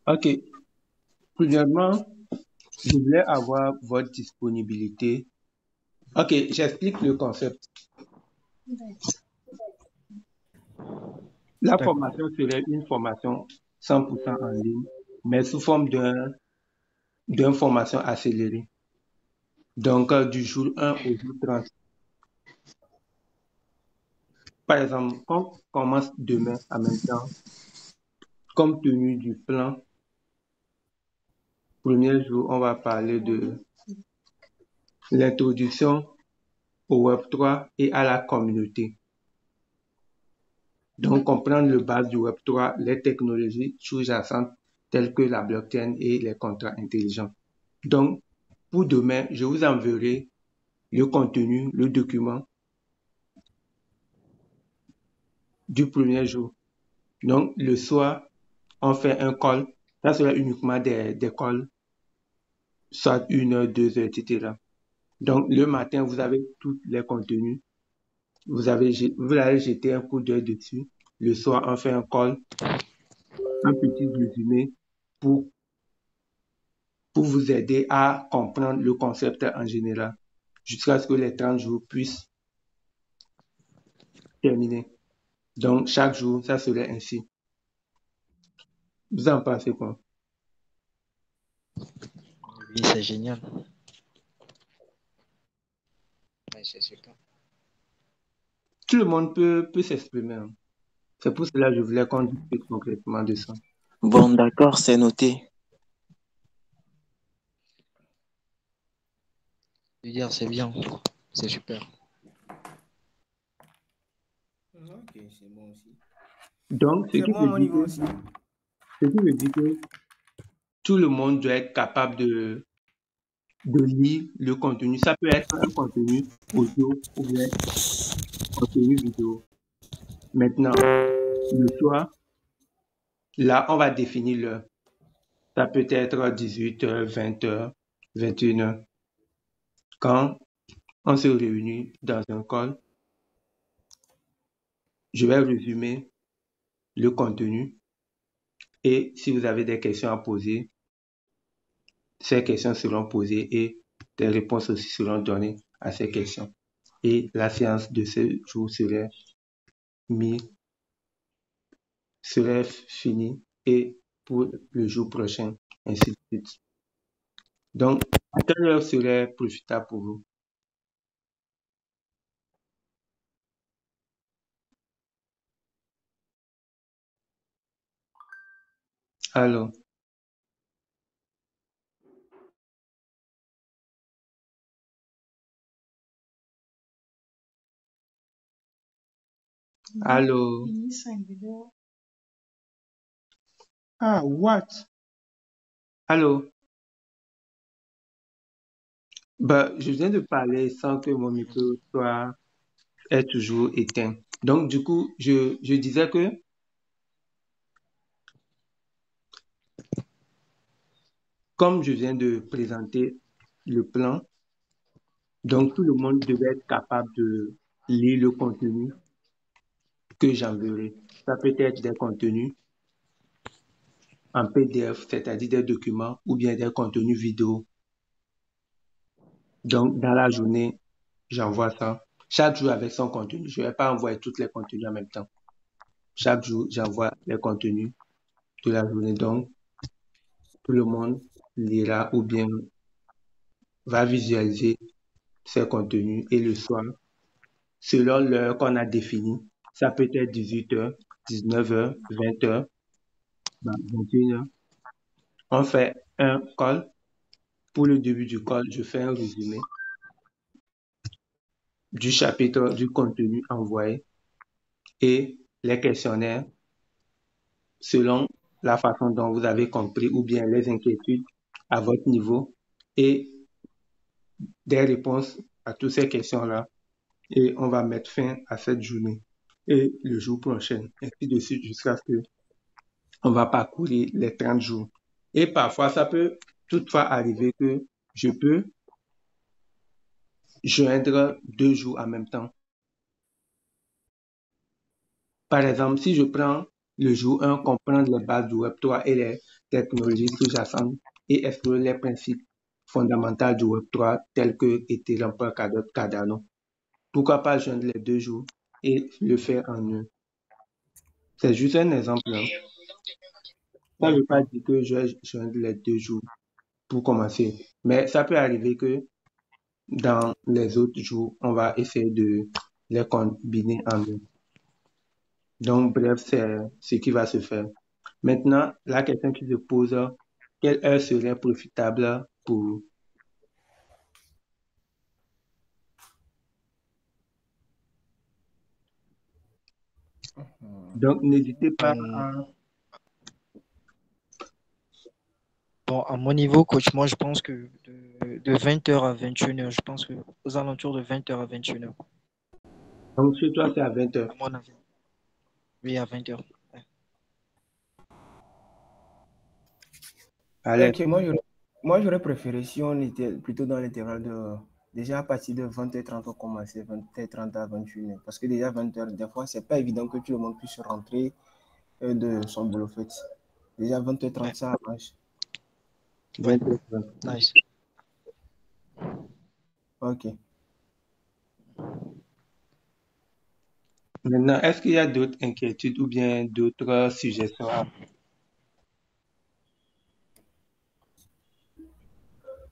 Ok, premièrement, je voulais avoir votre disponibilité. Ok, j'explique le concept. La D'accord. formation serait une formation 100% en ligne, mais sous forme d'une formation accélérée. Donc, du jour 1 au jour 30. Par exemple, quand on commence demain en même temps, compte tenu du plan, premier jour, on va parler de l'introduction au Web3 et à la communauté. Donc, comprendre le base du Web3, les technologies sous-jacentes telles que la blockchain et les contrats intelligents. Donc, pour demain, je vous enverrai le contenu, le document du premier jour. Donc, le soir, on fait un call. Ça sera uniquement des calls, soit 1 heure, 2 heures, etc. Donc, le matin, vous avez tous les contenus. Vous allez jeter un coup d'œil dessus. Le soir, on fait un call, un petit résumé pour, pour vous aider à comprendre le concept en général, jusqu'à ce que les 30 jours puissent terminer. Donc, chaque jour, ça serait ainsi. Vous en pensez quoi? Oui, c'est génial. Ouais, c'est super. Tout le monde peut s'exprimer, hein. C'est pour cela que je voulais qu'on discute concrètement de ça. Bon, d'accord, c'est noté. Je veux dire, c'est bien. C'est super. Ok, c'est bon aussi. Donc, C'est bon à mon niveau aussi. ce qui veut dire que tout le monde doit être capable de lire le contenu. Ça peut être un contenu audio ou bien contenu vidéo. Maintenant, le soir, là, on va définir l'heure. Ça peut être 18 h, 20 h, 21 h. Quand on se réunit dans un call, je vais résumer le contenu et si vous avez des questions à poser, ces questions seront posées et des réponses aussi seront données à ces questions. Et la séance de ce jour serait finie et pour le jour prochain, ainsi de suite. Donc, à quelle heure serait profitable pour vous? Allô, allô. Ah, what? Allô. Bah, je viens de parler sans que mon micro est toujours éteint. Donc, du coup, je disais que comme je viens de présenter le plan, donc tout le monde devait être capable de lire le contenu que j'enverrai. Ça peut être des contenus en PDF, c'est-à-dire des documents, ou bien des contenus vidéo. Donc, dans la journée, j'envoie ça. Chaque jour avec son contenu. Je ne vais pas envoyer tous les contenus en même temps. Chaque jour, j'envoie les contenus de la journée. Donc, tout le monde lira ou bien va visualiser ces contenus. Et le soir, selon l'heure qu'on a définie, ça peut être 18 h, 19 h, 20 h, 21 h. On fait un call. Pour le début du call, je fais un résumé du chapitre du contenu envoyé et les questionnaires selon la façon dont vous avez compris ou bien les inquiétudes à votre niveau et des réponses à toutes ces questions-là. Et on va mettre fin à cette journée et le jour prochain, ainsi de suite jusqu'à ce que on va parcourir les 30 jours. Et parfois, ça peut toutefois arriver que je peux joindre 2 jours en même temps. Par exemple, si je prends le jour 1, comprendre les bases du Web3 et technologies sous-jacentes et explorer les principes fondamentaux du Web3 tels que Ethereum, Polkadot, Cardano. Pourquoi pas joindre les 2 jours et le faire en un? C'est juste un exemple, hein. Ça ne veut pas dire que je vais joindre les 2 jours pour commencer. Mais ça peut arriver que dans les autres jours, on va essayer de les combiner en un. Donc, bref, c'est ce qui va se faire. Maintenant, la question qui se pose, quelle heure serait profitable pour... Donc, n'hésitez pas à... Bon, à mon niveau, coach, moi, je pense que de 20h à 21h, je pense que aux alentours de 20h à 21h, Donc, chez toi, c'est à 20h. à mon avis. Oui, à 20h. Allez, Ok, j'aurais préféré si on était plutôt dans l'intervalle de. Déjà à partir de 20h30, on commençait 20h30 à 21h. Parce que déjà 20h, des fois, c'est pas évident que tout le monde puisse rentrer de son boulot fait. Déjà 20h30, ça arrange. 20h30. Nice. Ok. Maintenant, est-ce qu'il y a d'autres inquiétudes ou bien d'autres suggestions?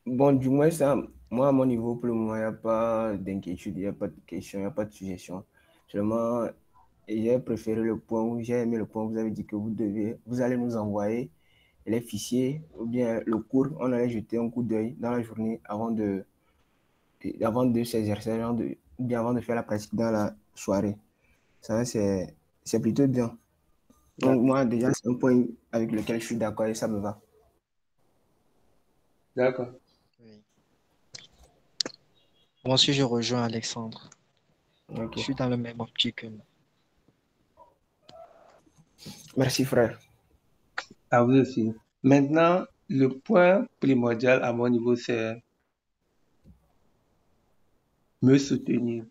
Bon, du moins, ça, moi, à mon niveau, pour le moment, il n'y a pas d'inquiétude, il n'y a pas de question, il n'y a pas de suggestion. Seulement, j'ai préféré le point où j'ai aimé le point où vous avez dit que vous allez nous envoyer les fichiers ou bien le cours, on allait jeter un coup d'œil dans la journée avant de s'exercer, ou bien avant de faire la pratique dans la soirée. Ça, c'est plutôt bien. Donc, moi, déjà, c'est un point avec lequel je suis d'accord et ça me va. D'accord. Oui. Moi aussi, je rejoins Alexandre. Ok. Je suis dans le même optique. Merci, frère. À vous aussi. Maintenant, le point primordial à mon niveau, c'est me soutenir.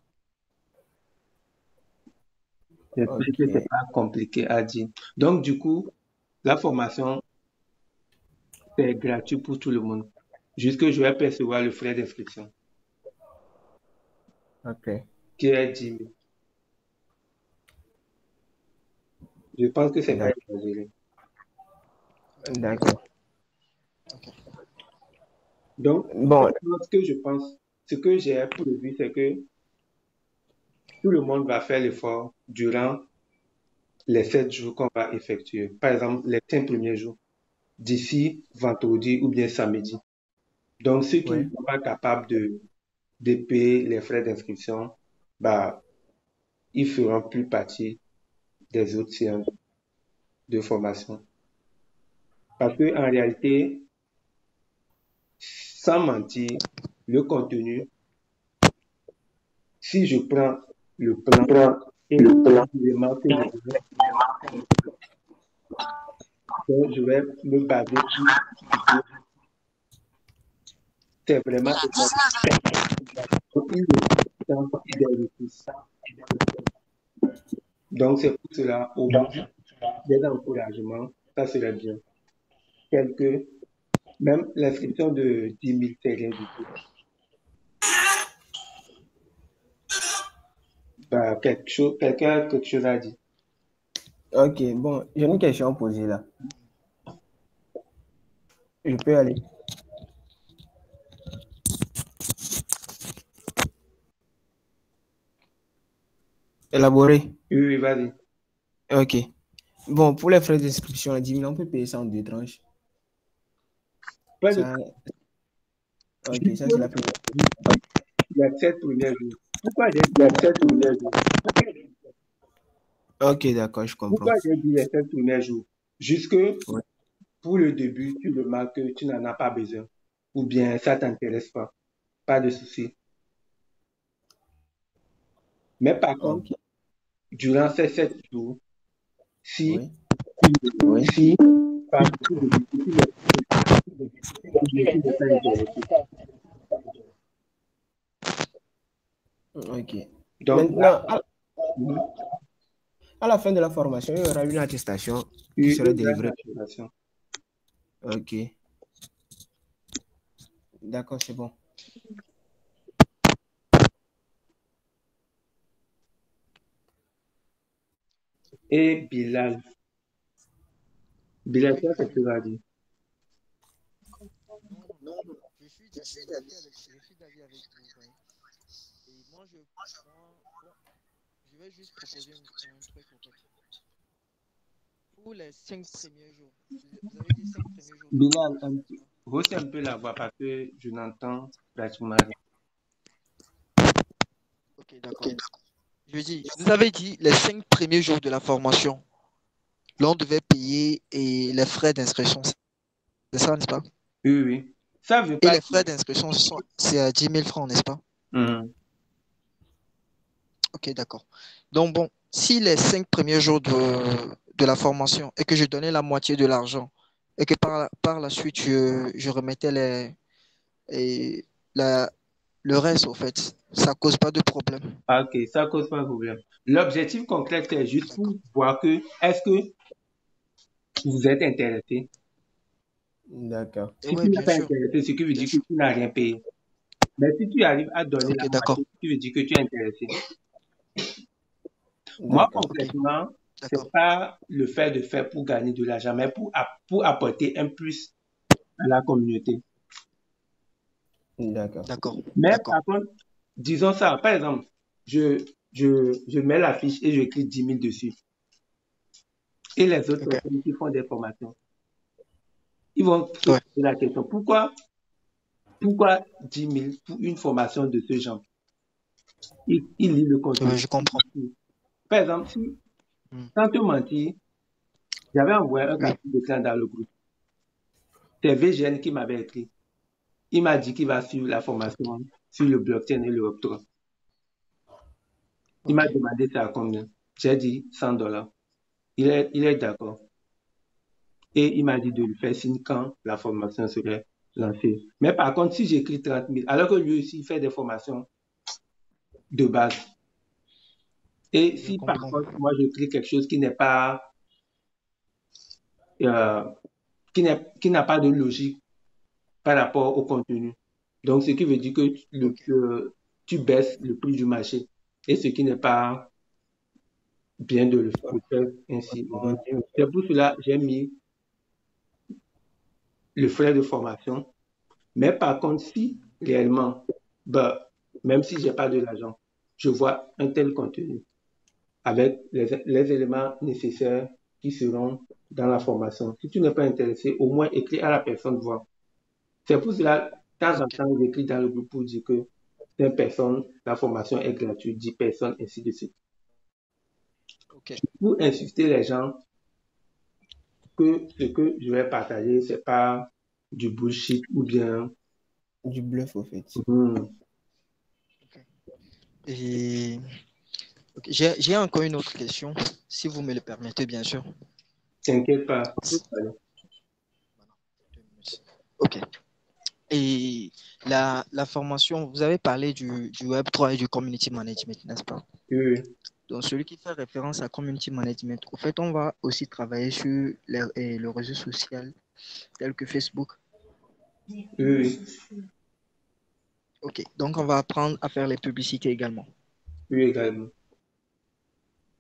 Je sais que c'est Ok. pas compliqué à dire. Donc, du coup, la formation, c'est gratuit pour tout le monde. Juste que je vais percevoir le frais d'inscription, Ok. qui est 10 000. Je pense que c'est pas D'ac- exagéré. D'accord. Donc, Bon, ce que j'ai prévu, c'est que tout le monde va faire l'effort durant les 7 jours qu'on va effectuer. Par exemple, les 5 premiers jours, d'ici vendredi ou bien samedi. Donc, ceux qui ne ouais. sont pas capables de payer les frais d'inscription, bah, ils feront plus partie des autres séances de formation. Parce que, en réalité, sans mentir, le contenu, si je prends le plan et l'élément que je vais me baser sur, c'est vraiment une temps des ressources. Donc, c'est pour cela, au moins, des encouragements, ça serait bien. Même l'inscription de 10 000, c'est rien du tout. Bah, quelqu'un a quelque chose à dire. Ok, bon, j'ai une question à poser là. Je peux aller élaborer. Oui, oui, vas-y. Ok. Bon, pour les frais d'inscription, à 10 000, on peut payer ça en 2 tranches. Pas de Ça, ok, juste ça c'est la première. il y a 7 premiers jours. Pourquoi j'ai dit les 7 premiers jours? Ok, d'accord, je comprends. Pourquoi j'ai dit les 7 premiers jours? Jusque Ouais. pour le début, tu remarques que tu n'en as pas besoin. Ou bien ça t'intéresse pas. Pas de souci. Mais par contre, Ok, durant ces 7 jours, si, oui. Oui. si, par beaucoup de difficultés, ou bien tu n'es pas intéressé. Ok. Donc là, Maintenant, à la fin de la formation, il y aura une attestation qui il y sera aura une délivrée. attestation. Ok. D'accord, c'est bon. Et Bilal. Bilal, Oui, toi, qu'est-ce que tu vas dire? non, je suis d'avis avec vous. Ouais. Et bon, je vais juste proposer un truc au fait. Pour les 5 premiers jours, vous avez dit 5 premiers jours de la Bilal, formation, n'est-ce pas? hausse un peu la voix parce que je n'entends pratiquement rien. Ok, d'accord. Je dis, vous avez dit les 5 premiers jours de la formation, l'on devait payer et les frais d'inscription, c'est ça, n'est-ce pas? Oui, oui, oui. Ça veut Et pas les dire. frais d'inscription, c'est à 10 000 francs, n'est-ce pas? Mhm. Ok, d'accord. Donc bon, si les 5 premiers jours de la formation et que je donnais la moitié de l'argent et que par la suite je remettais et la, le reste, au fait, ça cause pas de problème. Ah, ok, ça cause pas de problème. L'objectif concret, c'est juste pour D'accord. voir que est-ce que vous êtes intéressé. D'accord. Et Si tu ouais, n'es bien pas sûr, intéressé, ce qui veut bien dire que sûr. tu n'as rien payé. Mais si tu arrives à donner la Ok, d'accord. moitié, ce qui veut dire que tu es intéressé. Moi, D'accord. Ok, concrètement, d'accord. c'est pas le fait de faire pour gagner de l'argent, mais pour apporter un plus à la communauté. D'accord. D'accord. Mais D'accord. par contre, disons ça, par exemple, je mets la fiche et j'écris 10 000 dessus. Et les autres Ok. personnes qui font des formations, ils vont se Ouais. poser la question, pourquoi 10 000 pour une formation de ce genre? Ils lisent le Ouais, contenu. je comprends. Par exemple, si, Hmm. sans te mentir, j'avais envoyé un Oui. capture d'écran dans le groupe. C'est VGN qui m'avait écrit. Il m'a dit qu'il va suivre la formation sur le blockchain et le Web3. Il Ok. m'a demandé ça à combien. J'ai dit $100. Il est d'accord. Et il m'a dit de lui faire signe quand la formation serait lancée. Mais par contre, si j'écris 30 000, alors que lui aussi il fait des formations de base, et Je si par comprends. contre, moi j'écris quelque chose euh, qui n'a pas de logique par rapport au contenu. Donc, ce qui veut dire que Ok. tu baisses le prix du marché. Et ce qui n'est pas bien de le faire ainsi. On Donc, dit, ok. c'est pour cela que j'ai mis le frais de formation. Mais par contre, si réellement, bah, même si j'ai pas de l'argent, je vois un tel contenu avec les éléments nécessaires qui seront dans la formation. Si tu n'es pas intéressé, au moins écris à la personne voir. C'est pour cela, de temps en Ok. temps, j'écris dans le groupe pour dire que 5 personnes, la formation est gratuite, 10 personnes, ainsi de suite. Ok. Pour insister les gens que ce que je vais partager, c'est pas du bullshit ou bien, Du bluff, au fait. hmm, Ok. Et ok, j'ai encore une autre question, si vous me le permettez, bien sûr. t'inquiète pas. Ok. Et la formation, vous avez parlé du Web3 et du Community Management, n'est-ce pas? Oui, Donc, celui qui fait référence à Community Management, au fait, on va aussi travailler sur le réseau social tel que Facebook. oui, oui, Ok. Donc, on va apprendre à faire les publicités également. oui, également.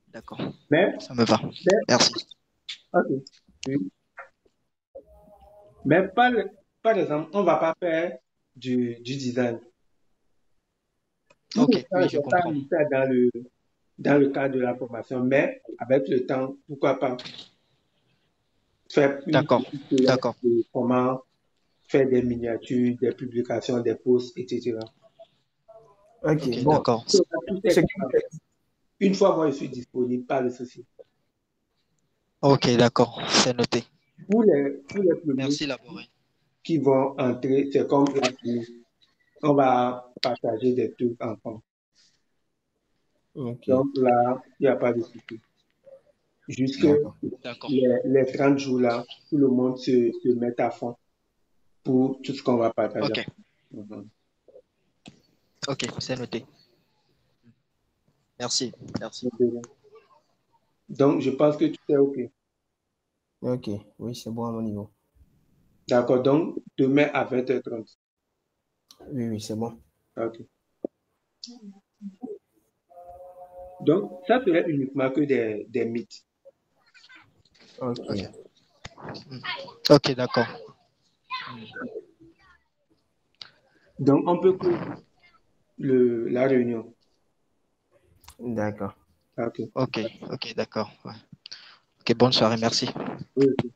D'accord. Mais, Ça me va. mais, Merci. ok, oui. Mais par exemple, on va pas faire du design. Pour Ok. l'instant, Oui, je je n'ai pas comprends. mis ça dans le cadre de la formation, mais avec le temps, pourquoi pas faire une D'accord. petite séance D'accord. de comment faire des miniatures, des publications, des posts, etc. Ok, Ok, bon. d'accord. Donc, tout est Ce qui capable. Une fois moi je suis disponible, pas de souci. Ok, d'accord. C'est noté. Pour les premiers Merci, Laboré. qui vont entrer, c'est comme la famille. On va partager des trucs ensemble. Ok, Donc là, il n'y a pas de souci. Jusque d'accord. D'accord. les 30 jours là, tout le monde se met à fond pour tout ce qu'on va partager. Ok. Mhm. Ok, c'est noté. Merci. Merci. Donc, je pense que tout est OK. Ok, oui, c'est bon à mon niveau. D'accord, donc demain à 20h30. Oui, oui, c'est bon. Ok. Donc, ça serait uniquement que des mythes. Ok. Ok, d'accord. Donc, on peut clore la réunion. D'accord. Ok. Ok, ok, d'accord. Ouais. Ok, bonne soirée, merci. Oui, ok.